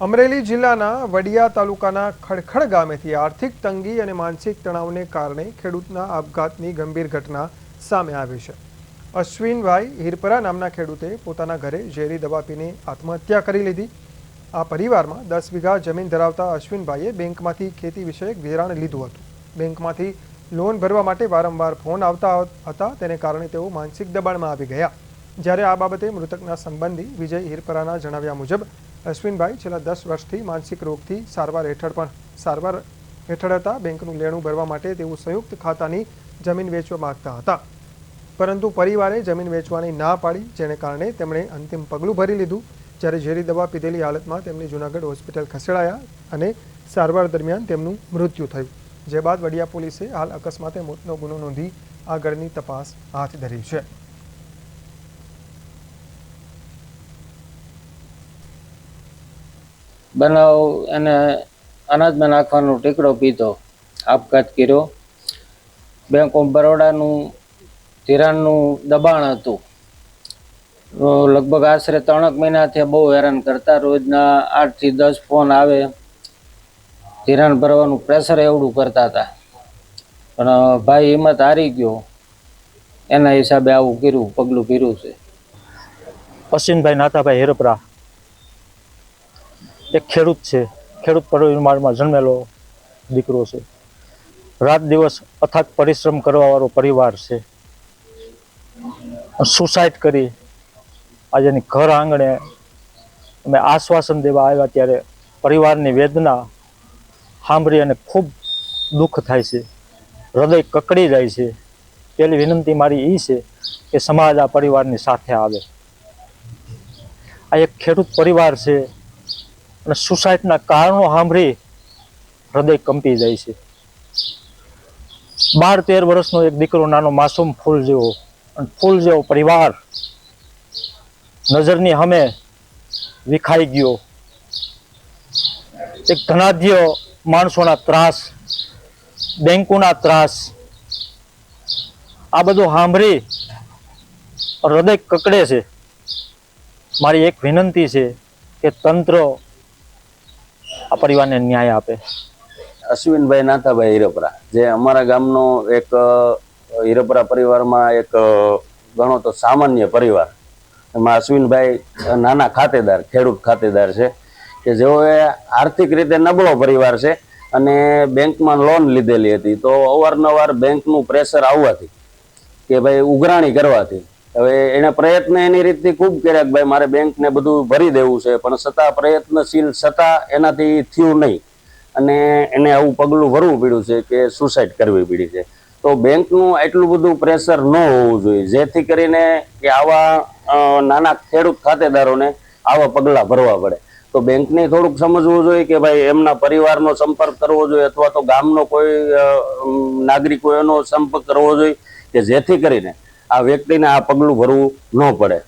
અમરેલી જિલ્લાના વડિયા તાલુકાના ખડખડ ગામેથી આર્થિક તંગી અને માનસિક તણાવને કારણે ખેડૂતના આપઘાતની ગંભીર ઘટના સામે આવી છે। અશ્વિનભાઈ હિરપરા નામના ખેડૂતે પોતાના ઘરે ઝેરી દવા પીને આત્મહત્યા કરી લીધી। આ પરિવારમાં 10 વીઘા જમીન ધરાવતા અશ્વિનભાઈએ બેંકમાંથી ખેતી વિષયક ધિરાણ લીધું હતું। બેંકમાંથી લોન ભરવા માટે વારંવાર ફોન આવતા હતા, તેને કારણે તેઓ માનસિક દબાણમાં આવી ગયા। જ્યારે આ બાબતે મૃતકના સંબંધી વિજય હિરપરાના જણાવ્યા મુજબ અશ્વિનભાઈ છેલ્લા 10 વર્ષથી માનસિક રોગથી સારવાર હેઠળ હતા। બેંકનું લેણું ભરવા માટે તેઓ સંયુક્ત ખાતાની જમીન વેચવા માંગતા હતા, પરંતુ પરિવારે જમીન વેચવાની ના પાડી, જેને કારણે તેમણે અંતિમ પગલું ભરી લીધું। જ્યારે ઝેરી દવા પીધેલી હાલતમાં તેમને જૂનાગઢ હોસ્પિટલ ખસેડાયા અને સારવાર દરમિયાન તેમનું મૃત્યુ થયું, જે બાદ વડિયા પોલીસે હાલ અકસ્માતે મોતનો ગુનો નોંધી આગળની તપાસ હાથ ધરી છે। બનાવ એને અનાજમાં નાખવાનો ટીકડો પીધો, આપઘાત કર્યો। બેંક ઓફ બરોડાનું ધિરાણનું દબાણ હતું। લગભગ આશરે 3 મહિનાથી બહુ હેરાન કરતા। રોજના 8 થી 10 ફોન આવે, ધિરાણ ભરવાનું પ્રેશર એવડું કરતા હતા, પણ ભાઈ હિંમત હારી ગયો, એના હિસાબે આવું કર્યું, પગલું ભર્યું છે। અશ્વિનભાઈ નાથાભાઈ હિરપરા એક ખેડૂત છે। ખેડૂત પરિવારમાં જન્મેલો દીકરો છે। રાત દિવસ અથાગ પરિશ્રમ કરવાવાળો પરિવાર છે। સુસાઇડ કરી આજેની ઘર આંગણે અમે આશ્વાસન દેવા આવ્યા ત્યારે પરિવારની વેદના સાંભળી અને ખૂબ દુઃખ થાય છે, હૃદય કકડી જાય છે। પહેલી વિનંતી મારી એ છે કે સમાજ આ પરિવારની સાથે આવે। આ એક ખેડૂત પરિવાર છે અને સુસાઇડના કારણો સાંભળી હૃદય કંપી જાય છે। 12-13 વર્ષનો એક દીકરો, નાનો માસૂમ ફૂલ જેવો, અને ફૂલ જેવો પરિવાર નજરની સામે વિખાઈ ગયો। એક ધનાઢ્ય માણસોના ત્રાસ, બેંકોના ત્રાસ, આ બધું સાંભળી હૃદય કકડે છે। મારી એક વિનંતી છે કે તંત્ર આ પરિવારને ન્યાય આપે। અશ્વિનભાઈ નાથાભાઈ હિરપરા, જે અમારા ગામનો એક હિરપરા પરિવારમાં એક ગણો તો સામાન્ય પરિવાર, એમાં અશ્વિનભાઈ નાના ખાતેદાર, ખેડૂત ખાતેદાર છે કે જેઓએ આર્થિક રીતે નબળો પરિવાર છે અને બેંકમાં લોન લીધેલી હતી। તો અવારનવાર બેંકનું પ્રેશર આવવાથી કે ભાઈ ઉઘરાણી કરવાથી હવે એને પ્રયત્ન એની રીતથી ખૂબ કર્યા કે ભાઈ મારે બેંકને બધું ભરી દેવું છે, પણ છતાં પ્રયત્નશીલ છતાં એનાથી થયું નહીં અને એને આવું પગલું ભરવું પડ્યું છે કે સુસાઇડ કરવી પડી છે। તો બેંકનું એટલું બધું પ્રેશર ન હોવું જોઈએ, જેથી કરીને કે આવા નાના ખેડૂત ખાતેદારોને આવા પગલાં ભરવા પડે। તો બેંકને થોડુંક સમજવું જોઈએ કે ભાઈ એમના પરિવારનો સંપર્ક કરવો જોઈએ, અથવા તો ગામનો કોઈ નાગરિકો એનો સંપર્ક કરવો જોઈએ કે જેથી કરીને આ વ્યક્તિને આ પગલું ભરવું ન પડે।